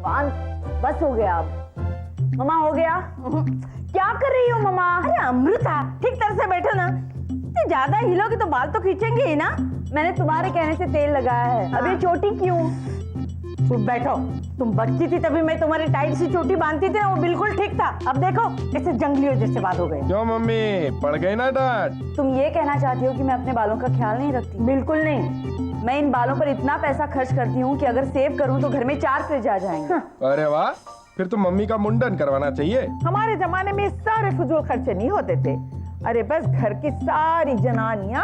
भगवान, बस हो गया अब। मम्मा हो गया? क्या कर रही हो मम्मा? अरे अमृता, ठीक तरह से बैठो ना। इतने ज्यादा हिलोगे तो बाल तो खींचेंगे ही ना। मैंने तुम्हारे कहने से तेल लगाया है। अब ये चोटी क्यों? चुप बैठो। तुम बच्ची थी तभी मैं तुम्हारी टाइट सी चोटी बांधती थी ना, वो बिल्कुल ठीक था। अब देखो कैसे जंगलियों जैसे बाल हो गए। क्यों मम्मी, पड़ गई ना डांट? तुम ये कहना चाहती हो कि मैं अपने बालों का ख्याल नहीं रखती? बिल्कुल नहीं। मैं इन बालों पर इतना पैसा खर्च करती हूँ कि अगर सेव करूँ तो घर में 4 फ्रिज आ जाएंगे। अरे वाह, फिर तो मम्मी का मुंडन करवाना चाहिए। हमारे जमाने में सारे फजूल खर्चे नहीं होते थे। अरे बस घर की सारी जनानियां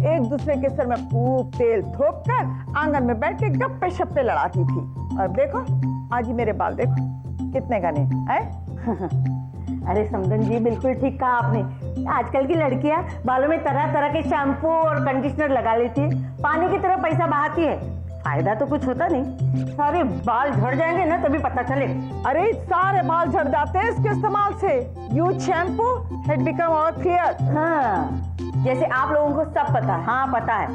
एक दूसरे के सर में खूब तेल थोप कर आंगन में बैठ के गप्पे शप्पे लड़ाती थी। और देखो आज ही मेरे बाल देखो कितने घने हैं। अरे समदन जी, बिल्कुल ठीक कहा आपने। आजकल की लड़कियां बालों में तरह तरह के शैम्पू और कंडीशनर लगा लेती है, पानी की तरह पैसा बहाती है। फायदा तो कुछ होता नहीं, सारे बाल झड़ जाएंगे ना तभी पता चले। अरे सारे बाल झड़ जाते हैं इसके इस्तेमाल से। यूज शैम्पू, हेड बिकम और क्लियर। हाँ, जैसे आप लोगों को सब पता है। हाँ पता है।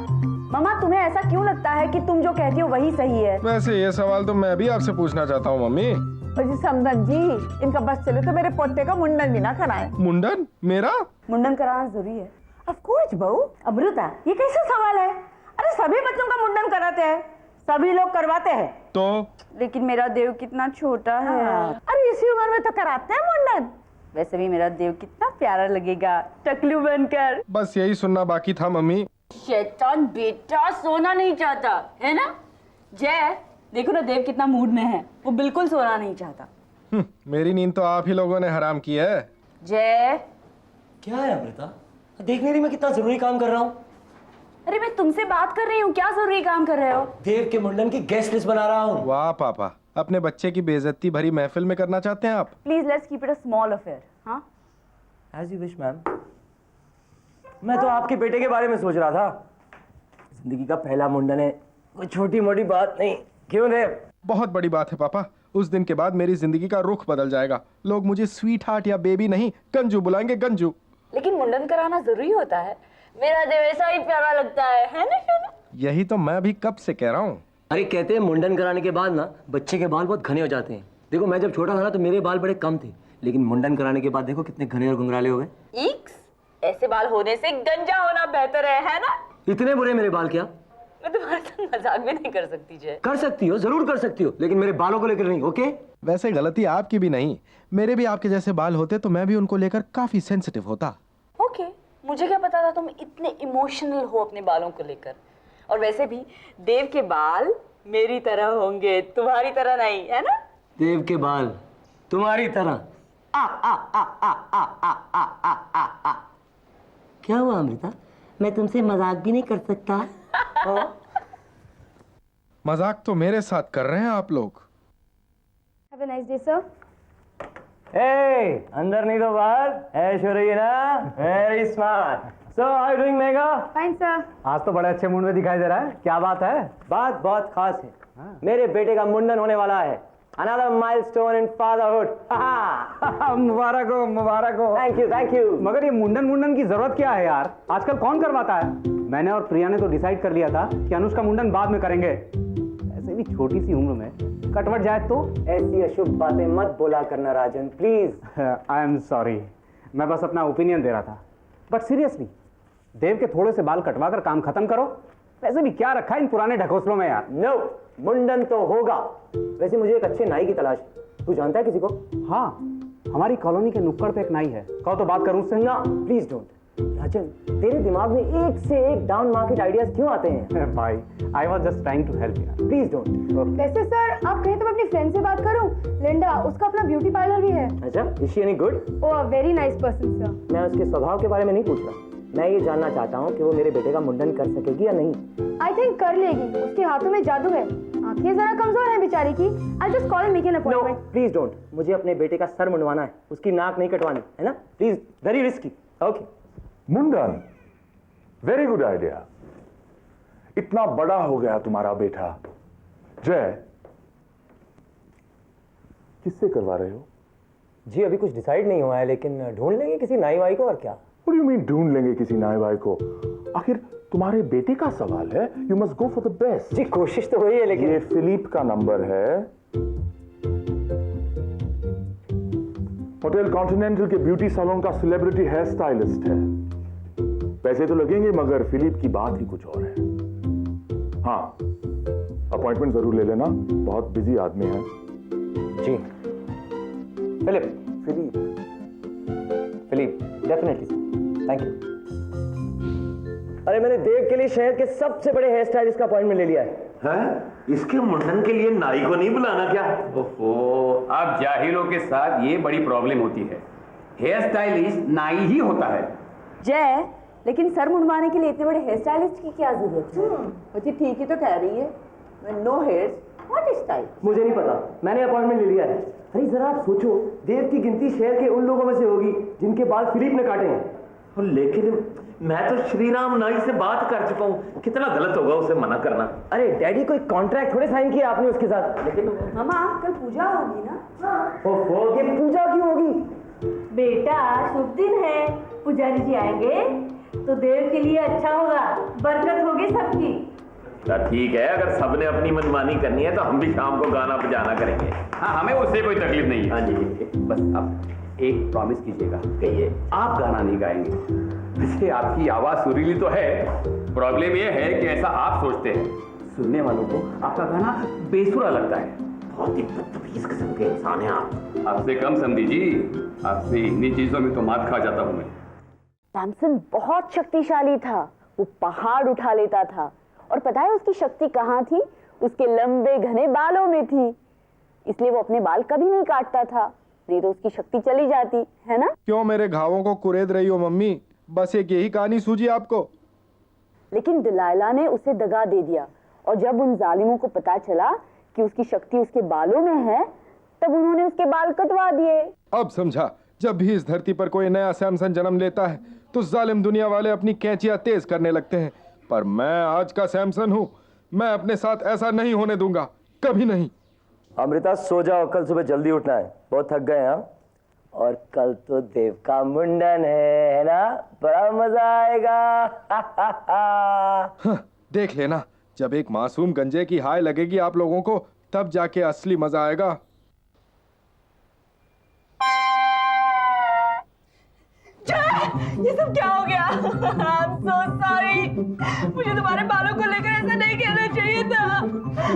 मम्मा तुम्हें ऐसा क्यों लगता है कि तुम जो कहती हो वही सही है? वैसे ये सवाल तो मैं भी आपसे पूछना चाहता हूँ मम्मी। जी समदन जी, इनका बस चले तो मेरे पोते का मुंडन भी ना कराएं। मुंडन? मेरा मुंडन कराना जरूरी है? ऑफ कोर्स बहू। अमृता, ये कैसा सवाल है? अरे सभी बच्चों का मुंडन कराते हैं, सभी लोग करवाते हैं। तो लेकिन मेरा देव कितना छोटा है। अरे इसी उम्र में तो कराते हैं मुंडन। वैसे भी मेरा देव कितना प्यारा लगेगा टकलू बनकर। बस यही सुनना बाकी था मम्मी। शैतान बेटा सोना नहीं चाहता है ना? जय, देखो ना देव कितना मूड में है, वो बिल्कुल सोना नहीं चाहता। मेरी नींद तो आप ही लोगों ने हराम की है। जय, क्या है अमृता? देख नहीं रही मैं कितना जरूरी काम कर रहा हूँ? अरे मैं तुमसे बात कर रही हूँ, क्या जरूरी काम कर रहे हो? देव के मुंडन की गेस्ट लिस्ट बना रहा हूँ। वाह पापा, अपने बच्चे की बेइज्जती भरी महफिल में करना चाहते हैं आप? Please let's keep it a small affair. हाँ, एज यू विश मैम। मैं तो आपके बेटे के बारे में सोच रहा था। जिंदगी का पहला मुंडन है, कोई छोटी मोटी बात नहीं। क्यों देव? बहुत बड़ी बात है पापा। उस दिन के बाद मेरी जिंदगी का रुख बदल जाएगा। लोग मुझे स्वीट हार्ट या बेबी नहीं, गंजू बुलाएंगे, गंजू। लेकिन मुंडन कराना जरूरी होता है। मेरा देव ऐसा ही प्यारा लगता है ना? क्यों ना? यही तो मैं भी कब से कह रहा हूँ। अरे कहते हैं मुंडन कराने के बाद ना बच्चे के बाल बहुत घने हो जाते हैं। देखो मैं जब छोटा था ना तो मेरे बाल बड़े कम थे, लेकिन मुंडन कराने के बाद देखो कितने घने और घुंघराले हो गए। ईक्स, ऐसे बाल होने से गंजा होना बेहतर है ना? इतने बुरे मेरे बाल क्या? मैं तुम्हारे साथ मजाक भी नहीं कर सकती जय। कर सकती हो, जरूर कर सकती हो, लेकिन मेरे बालों को लेकर नहीं। ओके? वैसे गलती आपकी भी नहीं, मेरे भी आपके जैसे बाल होते तो मैं भी उनको लेकर काफी सेंसिटिव होता। ओके, मुझे क्या पता था तुम इतने इमोशनल हो अपने बालों को लेकर। और वैसे भी देव के बाल मेरी तरह होंगे, तुम्हारी तरह नहीं, है ना? देव के बाल तुम्हारी तरह। आ आ आ आ आ आ आ आ आ आ। क्या हुआ अमृता? मैं तुमसे मजाक भी नहीं कर सकता। मजाक तो मेरे साथ कर रहे हैं आप लोग। Have a nice day sir. Hey, अंदर नहीं तो बाहर ऐश हो रही है ना? Very smart. So, how are you doing, mega? Fine sir. आज तो बड़े अच्छे मूड में दिखाई दे रहा है। क्या बात है? बात बहुत खास है। मेरे बेटे का मुंडन होने वाला है। Another milestone in fatherhood. मुबारक हो, मुबारक हो। Thank you, thank you. मगर ये मुंडन की जरूरत क्या है यार? आजकल कौन करवाता है? मैंने और प्रिया ने तो डिसाइड कर लिया था कि अनुष्का मुंडन बाद में करेंगे। ऐसे भी छोटी सी उम्र में कटवट जाए तो। ऐसी अशुभ बातें मत बोला करना राजन, प्लीज। आई एम सॉरी, मैं बस अपना ओपिनियन दे रहा था। बट सीरियसली, देव के थोड़े से बाल कटवा कर काम खत्म करो। वैसे भी क्या रखा है इन पुराने ढकोसलों में यार। नो, मुंडन तो होगा। वैसे मुझे एक अच्छे नाई की तलाश है। तू जानता है किसी को? हाँ, हमारी कॉलोनी के नुक्कड़ पे एक नाई है। कहो तो बात करूं उससे। ना, प्लीज डोंट। राजन, तेरे दिमाग में एक से एक डाउन मार्केट आइडियाज क्यों आते हैं? भाई, I was just trying to help यार। Please don't. वैसे सर आप कहें तो मैं अपनी फ्रेंड से बात करूं, लिंडा, उसका अपना ब्यूटी पार्लर भी है। अच्छा, is she any good? Oh, very nice person sir. मैं उसके स्वभाव के बारे में नहीं पूछ रहा। मैं ये जानना चाहता हूँ कि वो मेरे बेटे का मुंडन कर सकेगी या नहीं। आई थिंक कर लेगी, उसके हाथों में जादू है। आंखें जरा कमजोर है बेचारी की। I just call and make an appointment. Please don't. मुझे अपने बेटे का सर मुंडवाना है, उसकी नाक नहीं कटवानी है ना। Please, very risky. ओके। मुंडन, वेरी गुड आइडिया। इतना बड़ा हो गया तुम्हारा बेटा। जय, किससे करवा रहे हो? जी अभी कुछ डिसाइड नहीं हुआ है, लेकिन ढूंढ लेंगे किसी नाई वाई को। और क्या? What do you mean ढूंढ लेंगे किसी नाई भाई को? आखिर तुम्हारे बेटे का सवाल है। You must go for the best. जी कोशिश तो हुई है, लेकिन ये फिलिप का नंबर है, होटल कॉन्टिनेंटल के ब्यूटी सैलून का सेलिब्रिटी हेयर स्टाइलिस्ट है। पैसे तो लगेंगे मगर फिलिप की बात ही कुछ और है। हाँ, अपॉइंटमेंट जरूर ले लेना, बहुत बिजी आदमी है। जी फिलिप डेफिनेटली, थैंक यू। अरे मैंने देव के लिए शहर के सबसे बड़े हेयर स्टाइलिस्ट का अपॉइंटमेंट ले लिया है। हैं? इसके मुंडन के लिए नाई को नहीं बुलाना क्या? ओहो, अब जाहिलों के साथ ये बड़ी प्रॉब्लम होती है। हेयर स्टाइलिस्ट नाई ही होता है। जय, लेकिन सर मुंडवाने के लिए इतने बड़े हेयर स्टाइलिस्ट की क्या जरूरत है? बच्ची ठीक ही तो कह रही है, नो हेयर्स व्हाट स्टाइल। मुझे नहीं पता, मैंने अपॉइंटमेंट ले लिया है। अरे जरा आप सोचो, देव की गिनती शहर के उन लोगों में से होगी जिनके बाल फिलिप ने काटे हैं। लेकिन मैं तो श्रीराम नाई से बात कर चुका हूँ, कितना गलत होगा उसे मना करना। अरे डैडी, कोई कॉन्ट्रैक्ट थोड़े साइन किया आपने उसके साथ। लेकिन मामा कल पूजा होगी ना? ओहो, ये पूजा क्यों होगी? बेटा शुभ दिन है, पुजारी जी आएंगे तो देव के लिए अच्छा होगा, बरकत होगी सबकी। ठीक है, अगर सबने अपनी मनमानी करनी है तो हम भी शाम को गाना बजाना करेंगे। हाँ, हमें उससे कोई तकलीफ नहीं है। हाँ जी, बस अब एक प्रॉमिस कीजिएगा, कहिए। आप गाना नहीं गाएंगे। वैसे आपकी आवाज सुरीली तो है, प्रॉब्लम ये है कि ऐसा आप सोचते हैं, सुनने वालों को आपका गाना बेसुरा लगता है। बहुत ही बदतमीज किस्म के इंसान हैं आप। आपसे कम समझी जी, आपसे इन्हीं चीजों में तो मात खा जाता हूं मैं। सैमसन बहुत शक्तिशाली था, वो पहाड़ उठा लेता था। और पता है उसकी शक्ति कहाँ थी? उसके लंबे घने बालों में थी। इसलिए वो अपने बाल कभी नहीं काटता था, नहीं तो उसकी शक्ति चली जाती है ना। क्यों मेरे घावों को कुरेद रही हो मम्मी? बस एक यही कहानी सूझी आपको? लेकिन दिलाइला ने उसे दगा दे दिया, और जब उन जालिमों को पता चला कि उसकी शक्ति उसके बालों में है, तब उन्होंने उसके बाल कटवा दिए। अब समझा, जब भी इस धरती पर कोई नया सैमसन जन्म लेता है तो जालिम दुनिया वाले अपनी कैंचियां तेज करने लगते हैं। पर मैं आज का सैमसन हूं, मैं अपने साथ ऐसा नहीं होने दूंगा, कभी नहीं। अमृता सो जाओ, कल सुबह जल्दी उठना है, बहुत थक गए हैं। और कल तो देव का मुंडन है ना? बड़ा मजा आएगा। हाँ, देख लेना, जब एक मासूम गंजे की हाय लगेगी आप लोगों को, तब जाके असली मजा आएगा। ये सब क्या हो गया? I'm so sorry. मुझे तुम्हारे बालों को लेकर ऐसा नहीं कहना चाहिए था।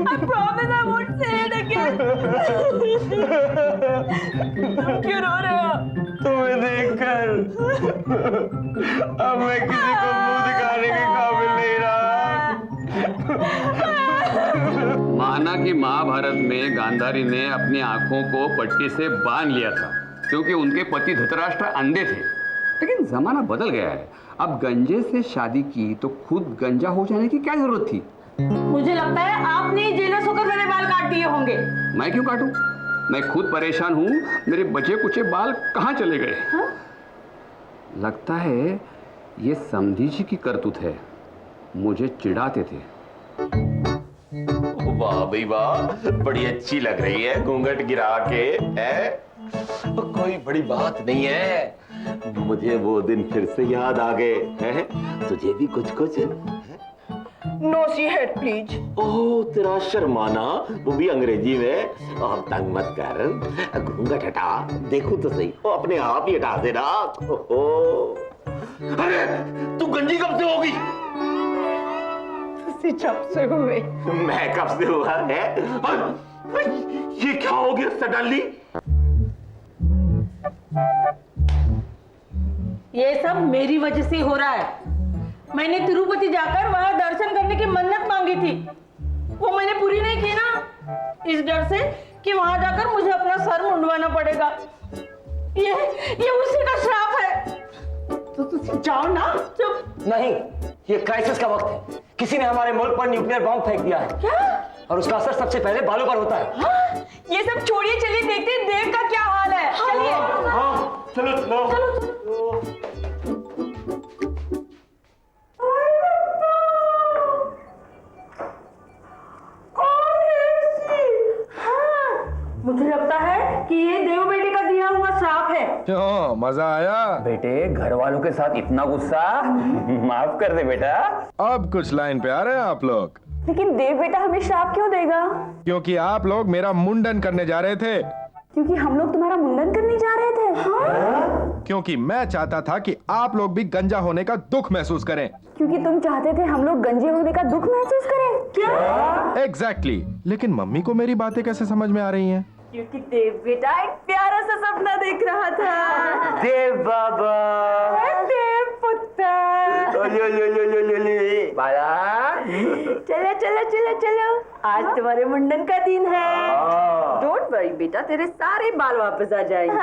I promise I won't say it again. तुम क्यों रो रहे हो? तुम्हें देखकर अब मैं किसी को मुंह दिखाने के काबिल नहीं रहा। माना कि महाभारत में गांधारी ने अपनी आंखों को पट्टी से बांध लिया था क्योंकि उनके पति धृतराष्ट्र अंधे थे। लेकिन जमाना बदल गया है, अब गंजे से शादी की तो खुद गंजा हो जाने की क्या जरूरत थी? मुझे लगता है आपने जेलस होकर मेरे बाल काट दिए होंगे। मैं क्यों काटूं? मैं खुद परेशान हूं, मेरे बचे कुचे बाल कहां चले गए? हाँ? लगता है ये समधी जी की करतूत है, मुझे चिढ़ाते थे। वाह भाई वाह, बड़ी अच्छी लग रही है घूंघट गिरा के, है? कोई बड़ी बात नहीं है, मुझे वो दिन फिर से याद आ गए हैं। तुझे भी कुछ कुछ? No see head please. ओह तेरा शर्माना, वो भी अंग्रेजी में। अब तंग मत कर, घूंघट हटा, देखो तो सही। वो अपने आप ही हटा देना। अरे तू गंजी कब से होगी? जब से हुए। मैं कब से हुआ है? ये क्या हो गया सडनली? ये सब मेरी वजह से हो रहा है। मैंने तिरुपति जाकर वहां दर्शन करने की मन्नत मांगी थी, वो मैंने पूरी नहीं की ना, इस डर से कि वहां जाकर मुझे अपना सर मुंडवाना पड़ेगा। ये उसी का श्राप है। तो तुम जाओ ना। चुप। नहीं, ये क्राइसिस का वक्त है। किसी ने हमारे मुल्क पर न्यूक्लियर बॉम्ब फेंक दिया है। क्या? और उसका असर सबसे पहले बालों पर होता है। हाँ? ये सब छोड़िए, चलिए देखते हैं देव का क्या हाल है। चलिए। हाँ, चलो चलो चलो। मुझे लगता है कि ये देव बेटे का दिया हुआ श्राप है। क्यों, मजा आया? बेटे, घर वालों के साथ इतना गुस्सा माफ कर दे बेटा। अब कुछ लाइन पे आ रहे हैं आप लोग। लेकिन देव बेटा हमें श्राप क्यों देगा? क्योंकि आप लोग मेरा मुंडन करने जा रहे थे। क्योंकि हम लोग तुम्हारा मुंडन करने जा रहे थे। हाँ? क्योंकि मैं चाहता था कि आप लोग भी गंजा होने का दुख महसूस करें। क्योंकि तुम चाहते थे हम लोग गंजे होने का दुख महसूस करें। क्या? एग्जैक्टली। लेकिन मम्मी को मेरी बातें कैसे समझ में आ रही हैं? क्योंकि देव बेटा एक प्यारा सा सपना देख रहा था। देव बाबा, देव पुत्र। चलो चलो चलो चलो, आज तुम्हारे मुंडन का दिन है। डोंट वरी बेटा, तेरे सारे बाल वापस आ जाएंगे।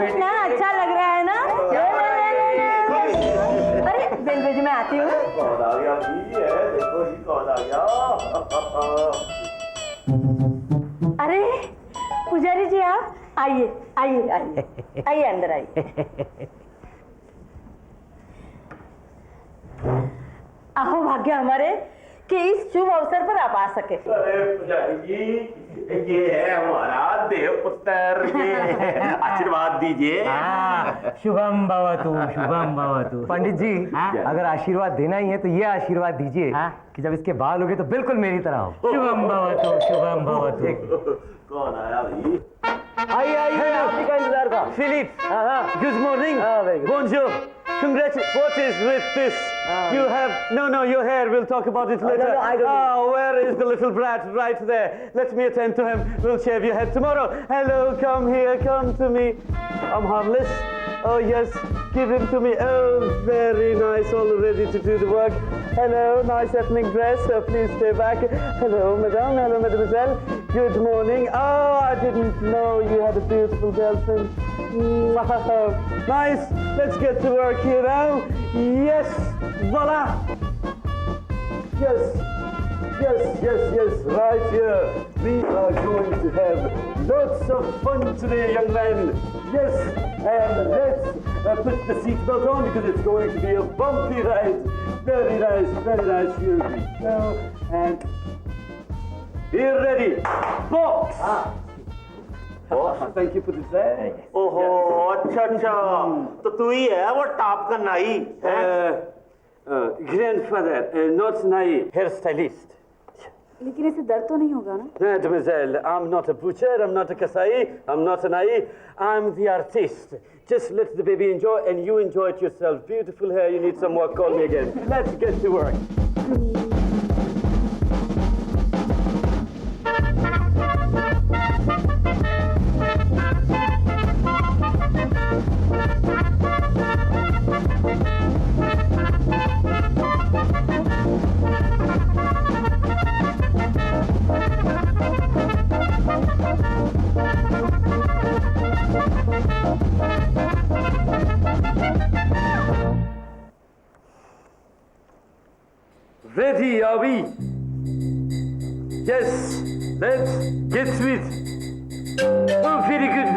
कितना अच्छा लग रहा है ना? अरे बेल मैं आती हूँ। कौन आ गया भी है, देखो ही कौन आ गया। अरे पुजारी जी, आप आइए आइए आइए आइए, अंदर आइए। आहो भाग्य हमारे कि इस शुभ अवसर पर आप आ सके। अरे पुजारी जी, ये है हमारा देव पुत्र, ये आशीर्वाद दीजिए। शुभम भवतु, शुभम भवतु। पंडित जी, अगर आशीर्वाद देना ही है तो ये आशीर्वाद दीजिए कि जब इसके बाल होंगे तो बिल्कुल मेरी तरह हो। शुभम भवतु, शुभम भवतु। कौन आया भाई? आइए आइए, आपकी का इंतजार था। Philip, good morning. बोनजोर, congratulations. What is with this? You have no. Your hair. We'll talk about it later. No, I don't. Where is the little brat? Right there. Let me attend to him. We'll shave your head tomorrow. Hello, come here. Come to me. I'm harmless. Oh yes, give him to me. Oh, very nice. All ready to do the work. Hello, nice ethnic dress. Please stay back. Hello, madame. Hello, mademoiselle. Good morning. Oh, I didn't know you had a beautiful girlfriend. Wow, nice. Let's get to work here now. Yes, voila. Yes, right here. We are going to have lots of fun today, young man. Yes, and let's put the seatbelt on because it's going to be a bumpy ride. Very nice. Here we go. And here, ready. Box. Thank you for the day. ओहो, अच्छा, तो तू ही है वो top का नाई? Grandfather, not Nai, hairstylist. लेकिन इसे दर्द तो नहीं होगा ना? Mademoiselle, I'm not a butcher, I'm not a kasai, I'm not a Nai, I'm the artist. Just let the baby enjoy and you enjoy it yourself. Beautiful hair, you need some work, call me again. Let's get to work. Ready, are we? Yes, let's get to it. Oh, very good.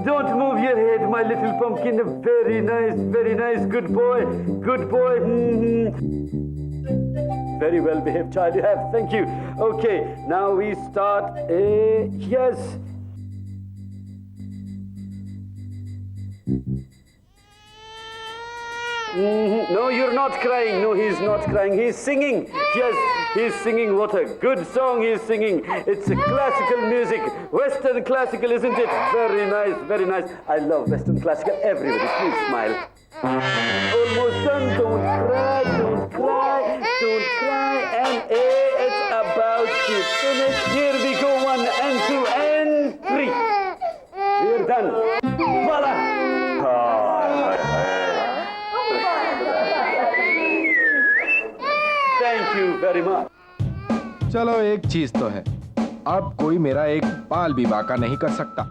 Don't move your head, my little pumpkin. Very nice. Good boy. Very well behaved child you have. Thank you. Okay, now we start. Yes. No, you're not crying. No, he's not crying. He's singing. Yes, he's singing. What a good song he's singing. It's a classical music. Western classical, isn't it? Very nice. I love Western classical. Everybody, please smile. Almost done. Don't cry. And it's about to finish. Here we go. 1 and 2 and 3. We're done. Voila. Thank you very much. चलो एक चीज तो है, अब कोई मेरा एक बाल भी बाका नहीं कर सकता।